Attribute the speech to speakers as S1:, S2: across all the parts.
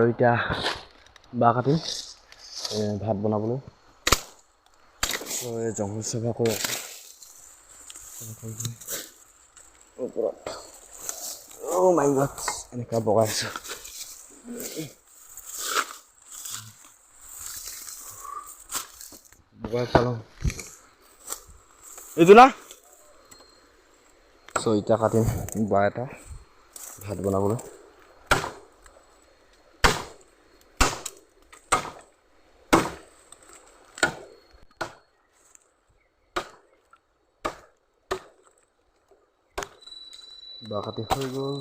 S1: আৰু এতিয়া বাঁহ কাটিম ভাত বনাবলৈ জংঘল চাফা কৰি ওপৰত মাই গড এনেকুৱা বগাইছোঁ বগাই পালোঁ এইটো না এতিয়া কাটিম বাঁহ এটা ভাত বনাবলৈ বাঁহ কাটি হৈ গ'ল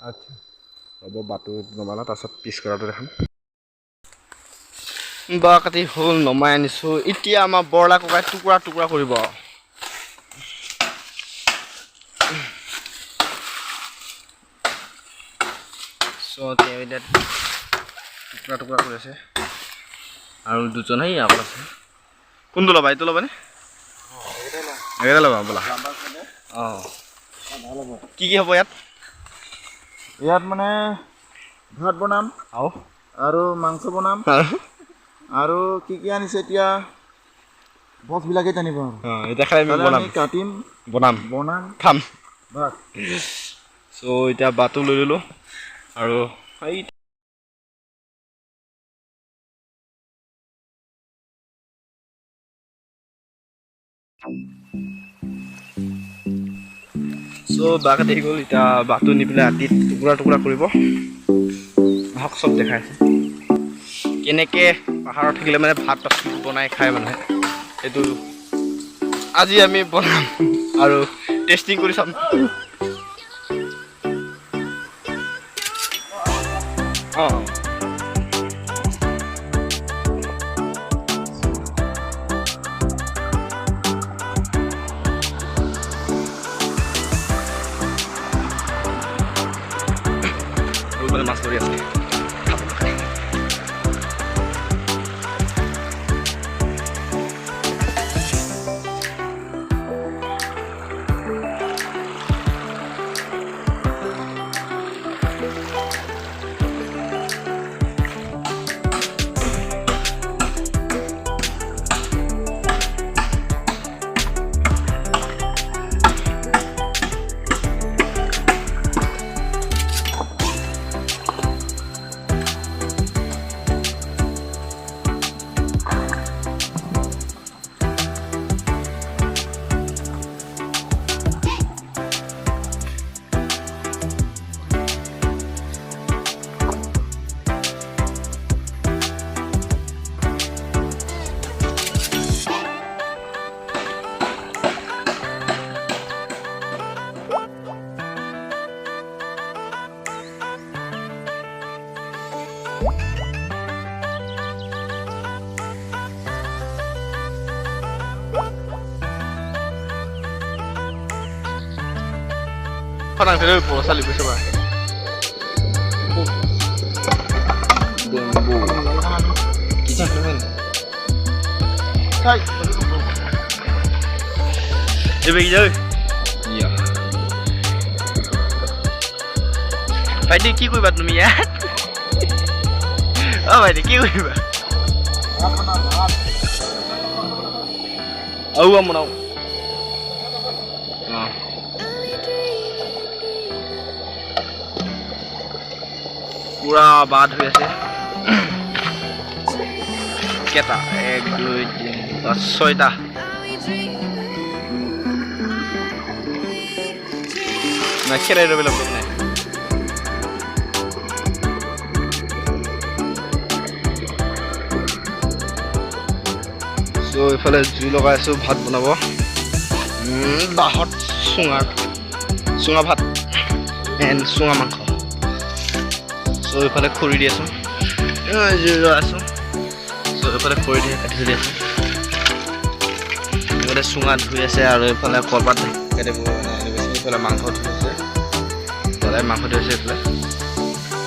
S1: আচ্ছা হ'ব বাটু নমালা তাৰপিছত পিছ কৰাটো দেখাম বাঁহ কাটি হ'ল নমাই আনিছোঁ এতিয়া আমাৰ বৰলা ককাই টুকুৰা টুকুৰা কৰিব এতিয়া টুকুৰা টুকুৰা কৰি আছে আৰু দুজন সেই আগত আছে কোনটো ল'বা এইটো ল'বানে একেটা ল'বা বোলা অঁ কি কি হ'ব ইয়াত
S2: মানে ভাত বনাম আৰু মাংস বনাম আৰু কি কি আনিছে এতিয়া বছবিলাকে জানিব
S1: এতিয়া খাই
S2: আমি কাটিম
S1: বনাম খাম
S2: ভাত
S1: এতিয়া বাটু লৈ ল'লোঁ আৰু এই বাঁহ কাটি গ'ল এতিয়া বাটু নি পেলাই ৰাতি টুকুৰা টুকুৰা কৰিব ভাগ চব দেখাইছে কেনেকৈ পাহাৰত থাকিলে মানে ভাত বনাই খায় মানুহে এইটো আজি আমি বনাম আৰু টেষ্টিং কৰি চাম অঁ মাছ ধৰি আছে Parang saya mau salib coba. Bumbu. Kicik teman. Hai. Dia pergi jauh. Iya. Pai dia ki koi baat numi ya. Oh pai dia ki koi baat. Au amunau. पूरा बात हुई ऐसे केटा 1 2 3 4 6টা না খেলাই রবে লোক নাই সো ইফালে জুই লগাই আছো ভাত বনাব বাহত সুঙা ভাত এন্ড সুঙা মাংস So ইফালে খৰি দি আছো জুই আছো so ইফালে খৰি দি কাটি দি আছো ইফালে সুঙা ধুই আছে আৰু ইফালে কলপাত কাটিব ইফালে মাংস ধুই আছে ইফালে মাংস ধুই আছে ইফালে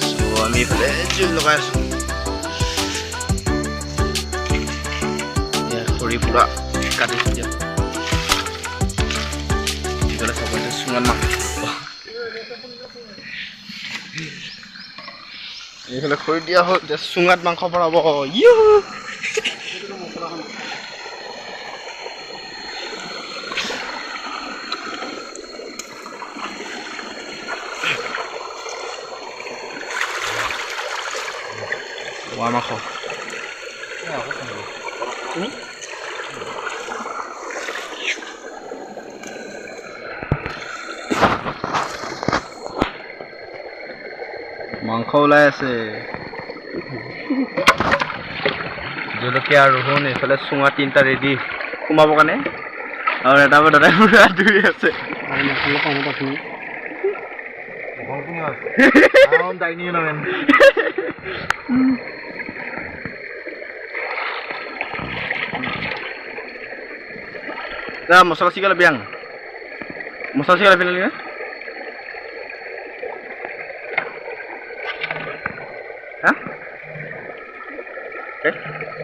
S1: so আমি ইফালে জুই লগাই আছো খৰি পুৰা কাটি দিয়া ইফালে সবতে সুঙা মাংস এইফালে খৰি দিয়া হ'ল এতিয়া চুঙাত মাংস ভৰাব ইউ মাংস মাংস ওলাই আছে জলকীয়া ৰহুন এইফালে চুঙা তিনিটা ৰেডি সোমাবৰ কাৰণে আৰু এটা দাদাই পুৰা ধুই আছে মছলা chicken lebih yang mosala chicken lebih lagi hah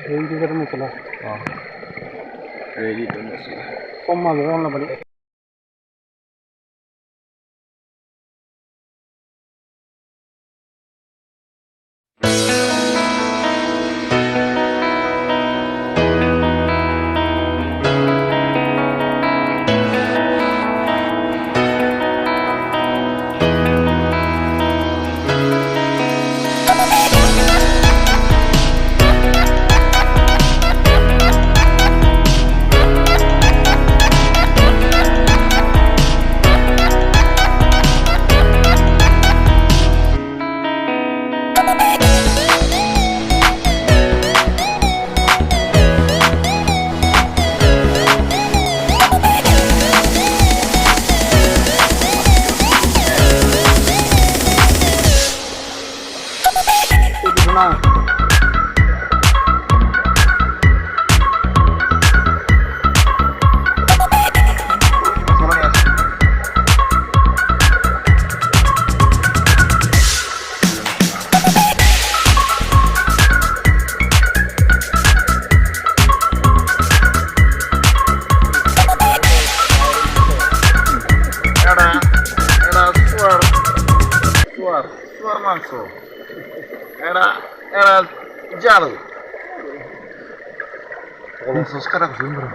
S1: ready juga tuh mosala oh ready tuh mosala koma loh lah balik Era jalo. Kalau sekarang sumber.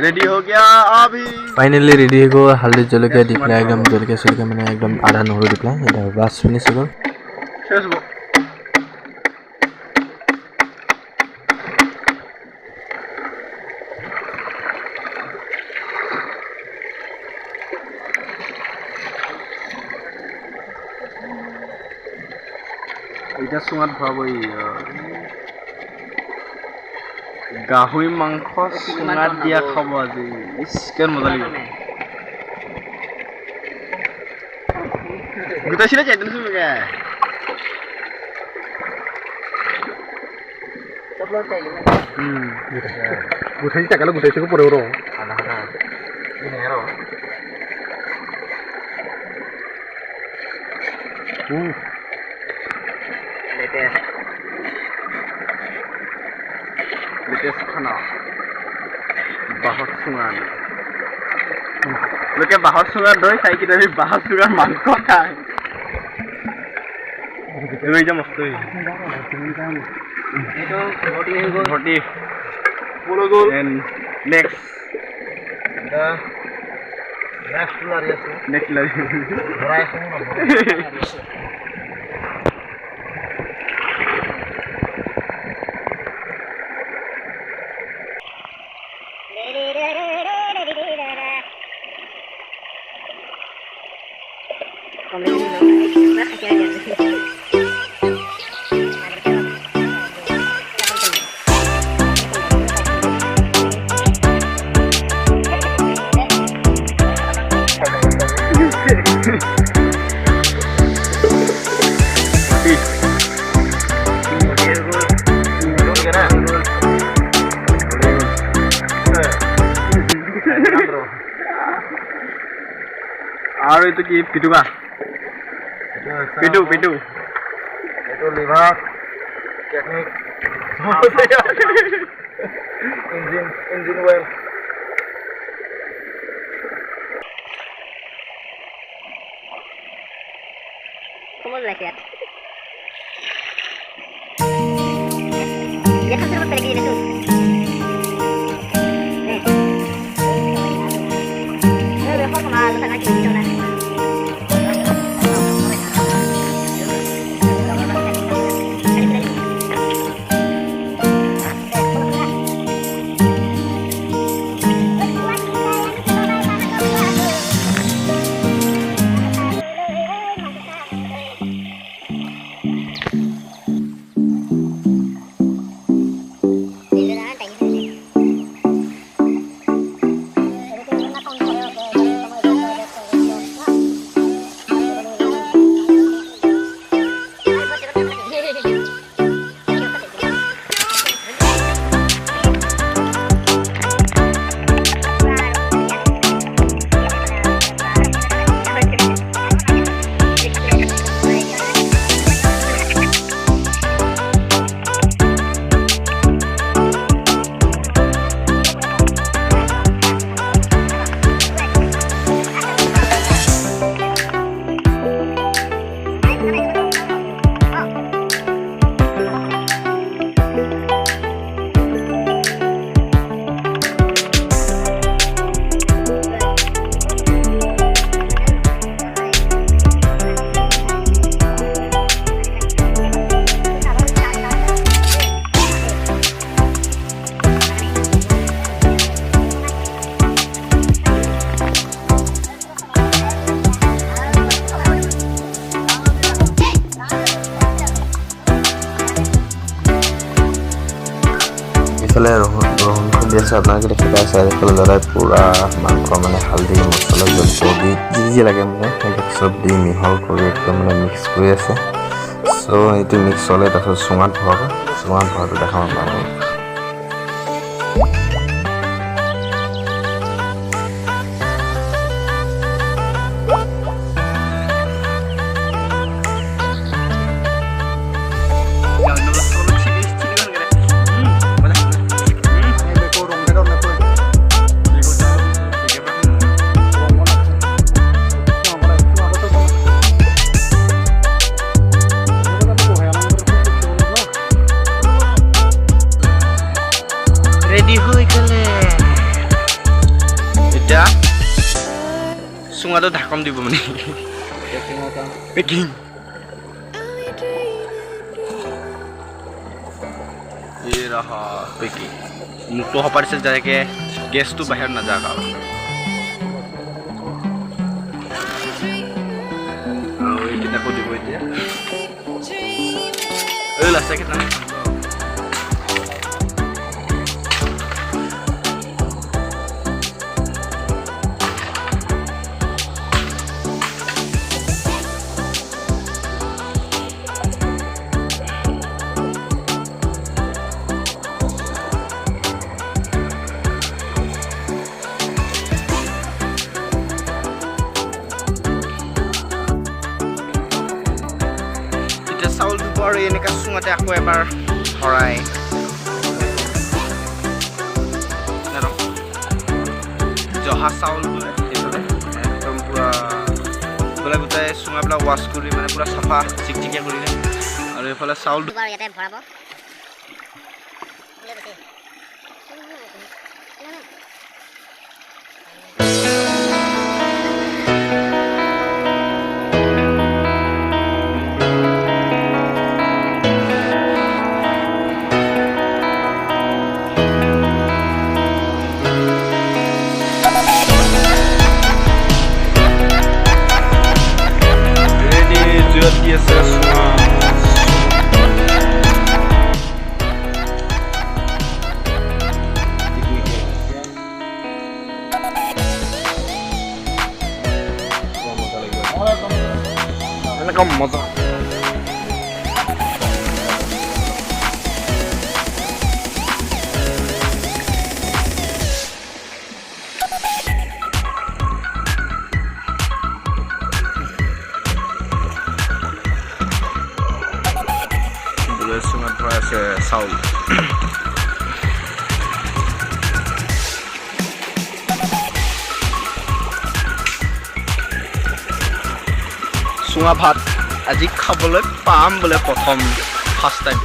S1: Ready हो गया अभी
S3: फाइनली रेडी हो गो हल्दी जलकिया दी पेলাই एकदम जलकिया सलकिया माने एकदम आधा নহৰু দি পেলাই এটা বাস ফিনিশ হৈ গল
S1: फेसबुक এটা সুমাত ভাবই গাহৰি মাংস চুঙাত দিয়া খাব আজি ইস্কেন মজা লাগিব গোটাইছিলে চাইতেন সুমগে গোটাই টাকালে গোটাইছে পৰে ৰ আধা আধা ইনে ৰ लेटेस्ट खाना बाहर सुंगान लोके बाहर सुंगान दई खाई कि तभी बाहर सुंगान मांस खाय एबे जा मस्त एतो रोटी बोलो गोल एंड नेक्स्ट लारी भराय আৰু এইটো কি পিটুকা পিটু
S2: এইটো liver technique engine oil
S4: ¿Cómo lo decías? Ya está cerca de aquí, no dejo tomar los anaquis.
S3: এইফালে ৰহুন খুন্দি আছে আপোনালোকে দেখি পাইছে আৰু এইফালে দাদাই পূৰা মাংস মানে হালধি মছলা জলকীয়া যি লাগে মানে সেইবিলাক চব দি মিহল কৰি একদম মানে মিক্স কৰি আছে চ' এইটো মিক্স হ'লে তাৰপিছত চুঙাত ভৰাব চুঙাত ভৰাটো দেখাম আপোনালোকক
S1: ৰেডি হৈ গ'লে এতিয়া চুঙাটো ঢাকন দিব মানে পেকিং এই ৰহা পেকিং মুক্ত হ'ব পাৰিছে যাতে গেছটো বাহিৰত নাযাওক আৰু এইকেইটা কৈ দিব এতিয়া এই লাষ্টে কেইটা চাউল দিব আৰু এনেকা চুঙাতে আকৌ এবাৰ ভৰাই জহা চাউল বোলে এইফালে একদম পুৰা বোলে গোটাই চুঙাবিলাক ৱাছ কৰি মানে পুৰা চাফা চিকচিকীয়া কৰিলে আৰু এইফালে চাউল
S4: ইয়াতে ভৰাব
S1: প্লেট দি আছে চুঙা এনেকুৱা মজা চুঙাত ভৰাই আছে চাউল চুঙা ভাত আজি খাবলৈ পাম বোলে প্ৰথম ফাৰ্ষ্ট টাইম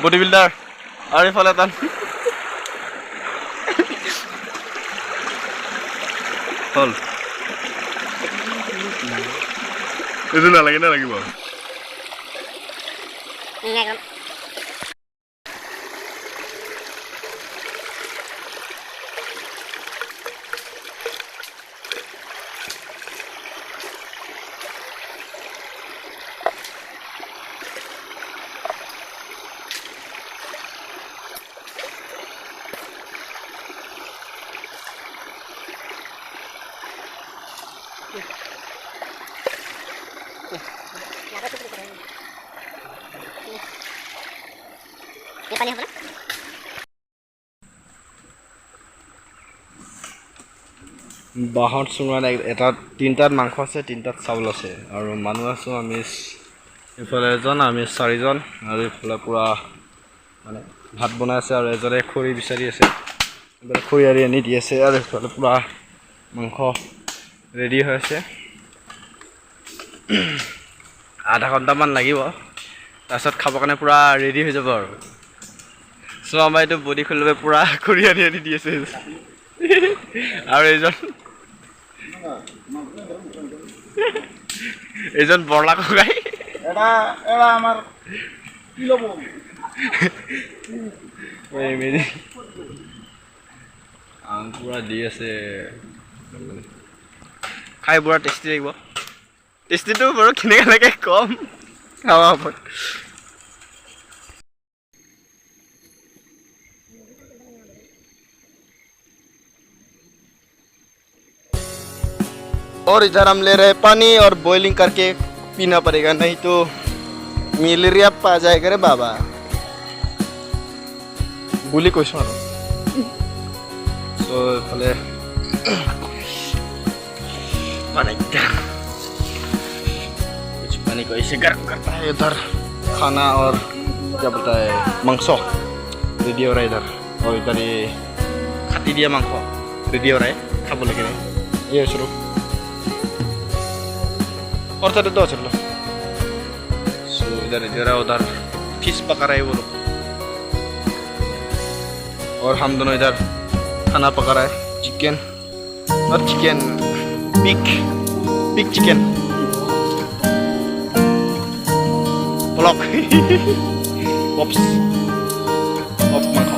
S1: বডি বিল্ডাৰ আৰু এইফালে এটা হ'ল এইটো নালাগে নালাগিব
S4: Enggak, Ini paling apa?
S1: বাঁহৰ চুঙাত এটাত তিনিটাত মাংস আছে তিনিটাত চাউল আছে আৰু মানুহ আছোঁ আমি এইফালে এজন আমি চাৰিজন আৰু এইফালে পূৰা মানে ভাত বনাই আছে আৰু এজনে খৰি বিচাৰি আছে এইফালে খৰি আনি দি আছে আৰু এইফালে পূৰা মাংস ৰেডি হৈ আছে আধা ঘণ্টামান লাগিব তাৰপিছত খাবৰ কাৰণে পূৰা ৰেডি হৈ যাব আৰু চ' আমাৰ এইটো বডি খুলিবলৈ পূৰা খৰি আনি দি আছে আৰু এইজন বৰলা ককাই
S2: এটা আমাৰ কি ল'ব
S1: পূৰা দি আছে খাই পূৰা টেষ্টি লাগিব টেষ্টিটো বাৰু কেনেকৈ লাগে কম খাব ওপৰত और इधर हम ले रहे हैं पानी और बॉइलिंग करके पीना पड़ेगा नहीं तो मलेरिया पा जाएगा रे बाबा गुली कोई मारो सो फले कुछ पानी को ऐसे गर्म करता है इधर खाना और क्या बोलता है मांसो रेडी हो रहा है इधर और इधर ये खाती दिया मांसो रेडी हो रहा है खा बोले कि नहीं ये शुरू और तो दो चलो सो इधर उधर फिश पका रहे हैं वो लोग और हम दोनों इधर खाना पका रहा है चिकन और chicken pig chicken block pops pop मांखो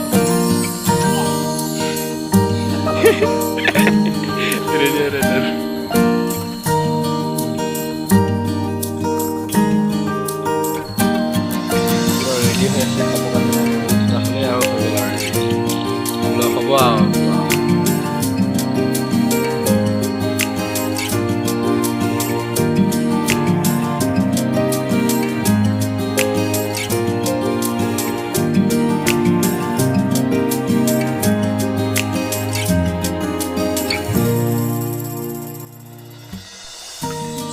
S1: इधर Wow.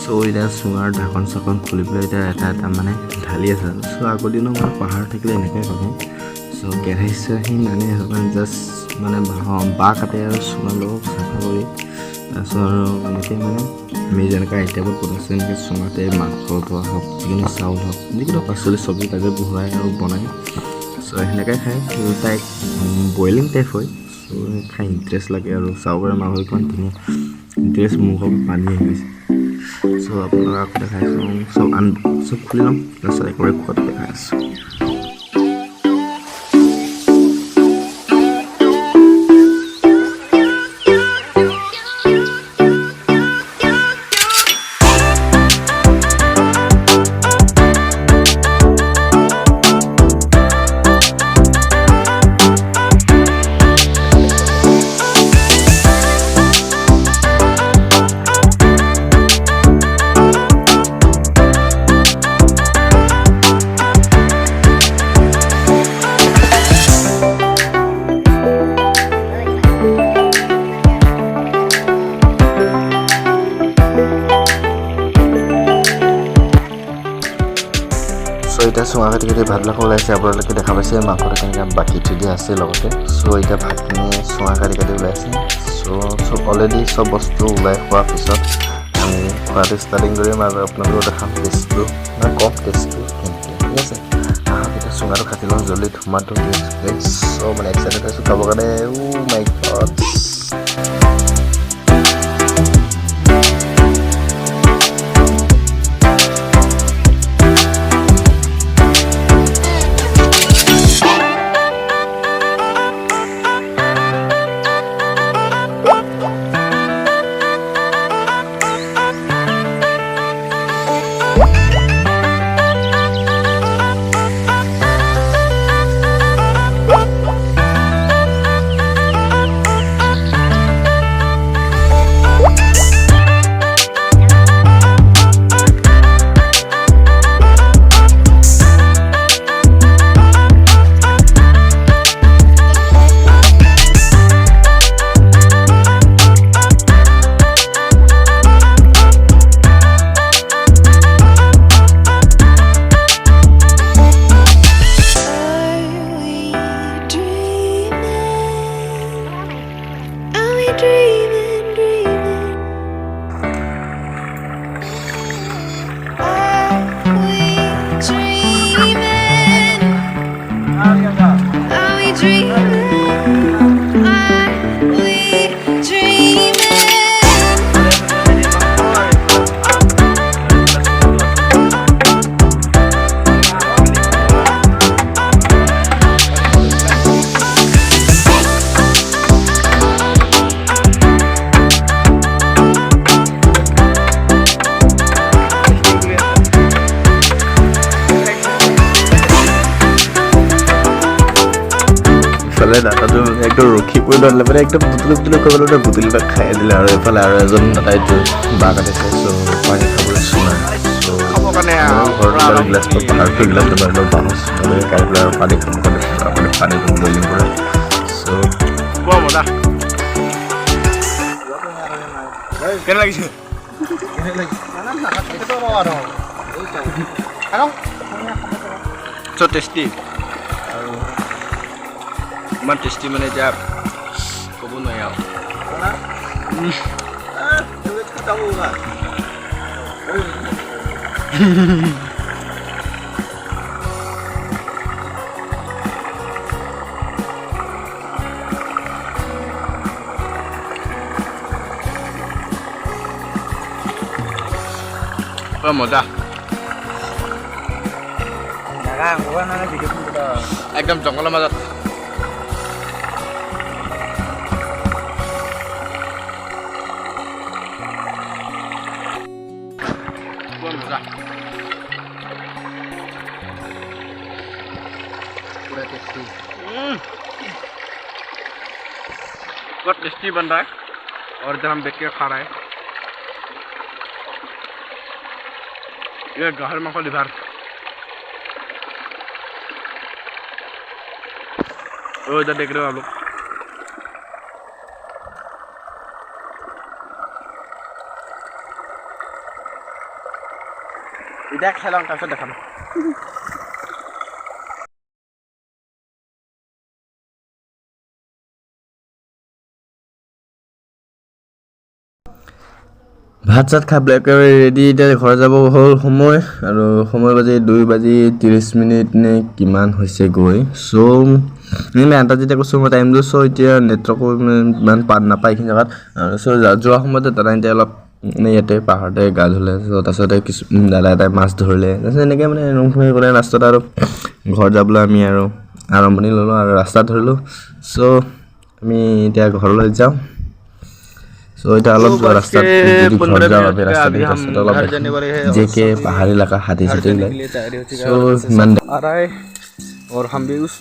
S3: So এতিয়া চুঙাৰ ঢাকন চাকন খুলি পেলাই এতিয়া এটা এটা মানে ঢালি আছে চ' আগৰ দিনৰ মানে পাহাৰ থাকিলে এনেকৈ কৰে চ' কেৰাহী চেৰাহী মানে জাষ্ট মানে বাঁহ কাটে আৰু চুঙাৰ লগত চাফা কৰি তাৰপিছত আৰু এনেকৈ মানে আমি যেনেকৈ আইটেমত বনাইছোঁ এনেকৈ চুঙাতে মাংস ধোৱা হওক যিকোনো চাউল হওক যিকোনো পাচলি চব্জি তাকে ভৰাই আৰু বনায় চ' সেনেকৈ খায় তাইক বইলিং টাইপ হয় চ' খাই ইণ্টাৰেষ্ট লাগে আৰু চাউলৰ মাংসখন ধুনীয়া ইণ্টাৰেষ্ট মুখত পানী আহি গৈছে চ' আপোনালোকক আকৌ দেখাইছোঁ চব খুলি ল'ম তাৰপিছত একেবাৰে খোৱাত দেখাই আছোঁ এতিয়া চুঙা কাটি কাটি ভাতবিলাক ওলাইছে আপোনালোকে দেখা পাইছে মাংসটো কেনেকৈ বাকি থৈ দিয়া আছে লগতে এতিয়া ভাতখিনি চুঙা কাটি কাটি ওলাইছে চব অলৰেডি চব বস্তু ওলাই খোৱাৰ পিছত আমি খোৱাটো ষ্টাৰ্টিং কৰিম আৰু আপোনালোকক দেখাম টেষ্টটো কম টেষ্টটো কেনেকৈ ঠিক আছে এতিয়া চুঙাটো কাটি লওঁ জলদি টমাটো মানে এক্সাইটেড হৈছোঁ খাবৰ কাৰণে মাই গড দাদাটো একদম ৰখিবই নোৱাৰিলে মানে একদম বুটুলি কৰিবলৈ বুটুলিটা খাই দিলে আৰু এইফালে আৰু এজন দাদাইটো বাঁহ কাটিছে পানী খাবলৈ চুঙা ঘৰত গিলাচ পাহাৰটো গিলাচ বাহিৰৰ বাঁহ কাঢ়ি পেলাই আৰু পানী খাব কাৰণে পানীটো বইলিং কৰে
S1: কেনে লাগিছে চ' টেষ্টি আৰু ইমান টেষ্টি মানে এতিয়া ক'ব নোৱাৰি আৰু মজা একদম জংঘলৰ মাজত মজা पूरा टेस्टी बहुत टेस्टी बन रहा है और इधर हम बैठ के खा रहे हैं ये गाहर मांस लिवर वो इधर देख रहे हो आप लोग इधर खेला कैसे देखा
S3: ভাত চাত খাই একেবাৰে ৰেডি এতিয়া ঘৰ যাব হ'ল সময় আৰু সময় বাজি 2:30 নে কিমান হৈছে গৈ মই আন্দাজ যেতিয়া কৈছোঁ মই টাইমটো এতিয়া নেটৱৰ্কো ইমান পাত নাপায় এইখিনি জেগাত যোৱা সময়তে দাদা এতিয়া অলপ ইয়াতে পাহাৰতে গা ধুলে তাৰপিছতে কিছু দাদা এটাই মাছ ধৰিলে তাৰপিছত এনেকৈ মানে ৰুম সোমাই গ'লে ৰাস্তাত আৰু ঘৰ যাবলৈ আমি আৰু আৰম্ভণি ল'লোঁ আৰু ৰাস্তা ধৰিলোঁ আমি এতিয়া ঘৰলৈ যাওঁ এতিয়া অলপ ৰাস্তাত যদি ঘৰ যাওঁ আমি ৰাস্তাত অলপ जेके पहाड़ी इलाका हाथी से इमान
S1: आ रहा है और हम भी उस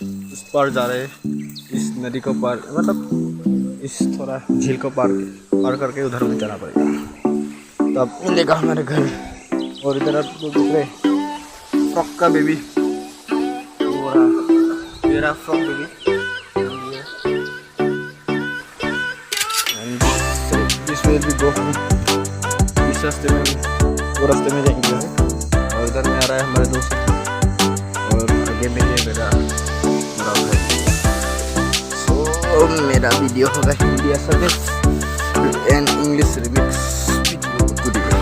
S1: पार जा रहे हैं इस नदी को पार मतलब इस थोड़ा झील को पार करके उधर में जाना पड़ेगा तब मिलेगा हमारे घर और इधर आप लोग देख रहे फ्रॉक का बेबी मेरा frock baby this will be go इस रास्ते में वो रास्ते में जाएंगे और इधर में आ रहा है हमारे दोस्त
S3: वीडियो होगा Hindi Assamese and English remix video.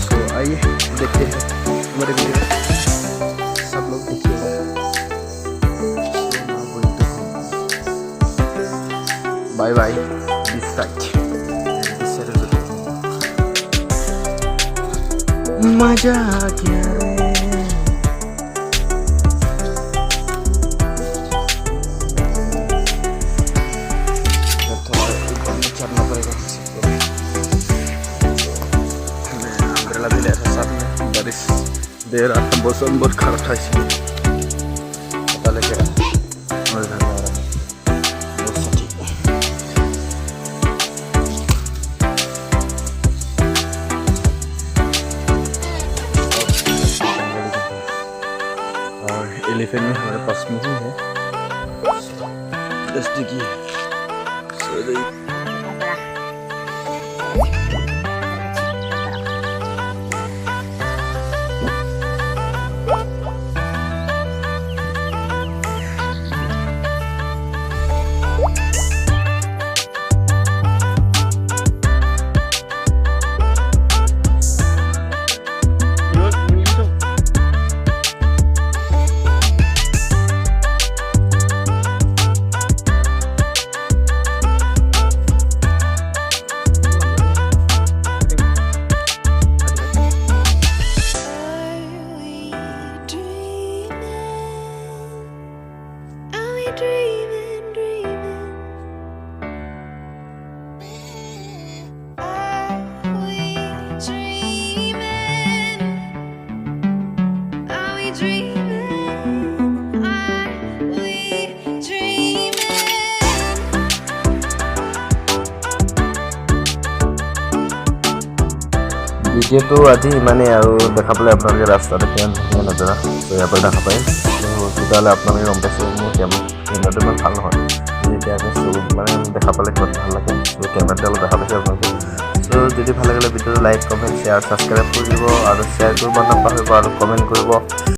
S3: तो आइए देखते हैं हमारे वीडियो, सब लोग देखिएगा। बाय बाय, दिस टाइट मजा आ गया रे। चढ़ना पड़ेगा, हमें अम्ब्रेला भी ले साथ में। बारिश दे रहा था, मौसम बहुत खराब था इसलिए पता लग गया और घर आ रहा है। और एलिफेंट में हमारे पास में ही है नज़दीकी है। ভিডিঅ'টো আজি ইমানেই আৰু দেখা পালে আপোনালোকে ৰাস্তাতে কিমান ধুনীয়া নজৰা। তো ইয়াৰ পৰা দেখা পায় তেতিয়াহ'লে আপোনালোকে গম পাইছে মোৰ কেমেৰাটো ইমান ভাল নহয়। যেতিয়া আমি মানে দেখা পালে কিমান ভাল লাগে, কেমেৰাটো অলপ দেখা পাইছে আপোনালোকে। চ' যদি ভাল লাগিলে ভিডিঅ'টো লাইক কমেণ্ট শ্বেয়াৰ ছাবস্ক্ৰাইব কৰি দিব আৰু শ্বেয়াৰ কৰিব নাপাহৰিব আৰু কমেণ্ট কৰিব।